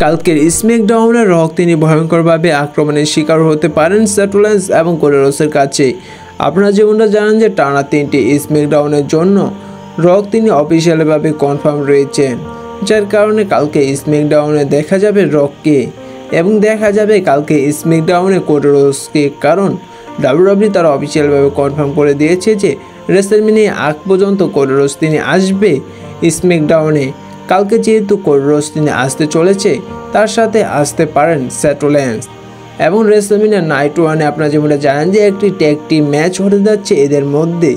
কালকের স্ম্যাকডাউনে রক তিনি ভয়ঙ্করভাবে আক্রমণের শিকার হতে পারেন সেথ রোলিন্স এবং কোডি রোডসের কাছে। আপনারা যেমনটা জানেন যে টানা 3টি স্ম্যাকডাউনের জন্য রক তিনি অফিসিয়ালভাবে কনফার্ম রয়েছেন, যার কারণে কালকে স্ম্যাকডাউনে দেখা যাবে রককে এবং দেখা যাবে কালকে স্ম্যাকডাউনে কোডি রোডসকে। কারণ ডাব্লিউডাব্লিউই তারা অফিসিয়ালভাবে কনফার্ম করে দিয়েছে যে রেসলম্যানিয়া আগ পর্যন্ত কোডি রোডস তিনি আসবে স্ম্যাকডাউনে। কালকে যেহেতু কোডি রোডস তিনি আসতে চলেছে, তার সাথে আসতে পারেন সেথ রোলিন্স এবং রেসলম্যানিয়া নাইট 1-এ আপনারা যেমনটা জানেন যে একটি ট্যাগ টিম ম্যাচ হতে যাচ্ছে এদের মধ্যে।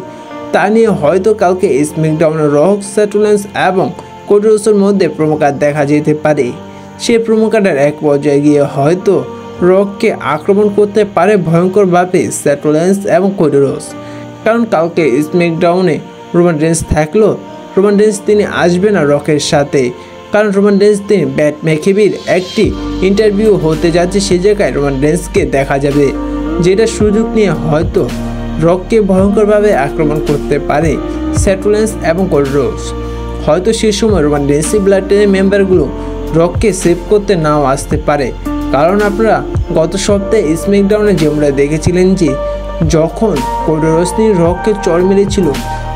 তা নিয়ে হয়তো কালকে স্ম্যাকডাউনে রক, সেথ রোলিন্স এবং কোডি রোডসের মধ্যে প্রোমো কার্ড দেখা যেতে পারে। সেই প্রোমো কার্ডের এক পর্যায়ে গিয়ে হয়তো রককে আক্রমণ করতে পারে ভয়ঙ্করভাবে সেথ রোলিন্স এবং কোডি রোডস। কারণ কালকে স্ম্যাকডাউনে রোমান রেন্স থাকলেও রোমান রেন্স তিনি আসবে না রকের সাথে, কারণ রোমান রেন্স তিনি ব্যাট ম্যাকআফির একটি ইন্টারভিউ হতে যাচ্ছে, সে জায়গায় রোমান রেন্সকে দেখা যাবে, যেটা সুযোগ নিয়ে হয়তো রককে ভয়ঙ্করভাবে আক্রমণ করতে পারে সেথ রোলিন্স এবং কোডি রোডস। হয়তো সে সময় রোমান রেন্সের ব্লাড টেনের মেম্বারগুলো রককে সেভ করতে নাও আসতে পারে। কারণ আপনারা গত সপ্তাহে স্ম্যাকডাউনে যেমনটা দেখেছিলেন যে যখন কোডি রোডস তিনি রককে চড় মেরেছিল,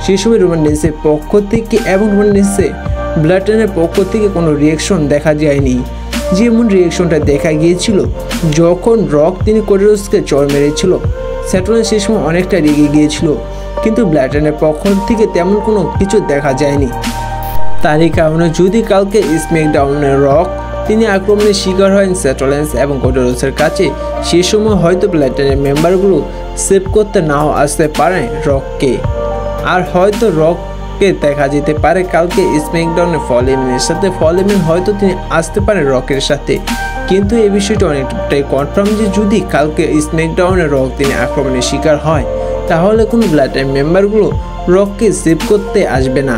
সেই সময় রোমান রেন্সের পক্ষ থেকে এবং রোমান রেন্সের ব্লাড টেনের পক্ষ থেকে কোনো রিয়াকশন দেখা যায়নি। যেমন রিয়াকশনটা দেখা গিয়েছিল যখন রক তিনি কোডি রোডসকে চড় মেরেছিল, সেথ রোলিন্স সেই সময় অনেকটা রেগে গিয়েছিল, কিন্তু ব্লাড টেনের পক্ষ থেকে তেমন কোনো কিছু দেখা যায়নি। তারই কারণে যদি কালকে স্ম্যাকডাউনে রক তিনি আক্রমণের শিকার হয় সেথ রোলিন্স এবং কোডি রোডসের কাছে, সেই সময় হয়তো ব্লাড টেনের মেম্বারগুলো সেভ করতে নাও আসতে পারে রককে। আর হয়তো রককে দেখা যেতে পারে কালকে স্ম্যাকডাউনে পল হেইম্যানের সাথে। পল হেইম্যান হয়তো তিনি আসতে পারে রকের সাথে, কিন্তু এই বিষয়টা অনেকটাই কনফার্ম যে যদি কালকে স্ম্যাকডাউনে রক তিনি আক্রমণের শিকার হয়, তাহলে কোনো ব্লাড টেনের মেম্বারগুলো রককে সেভ করতে আসবে না।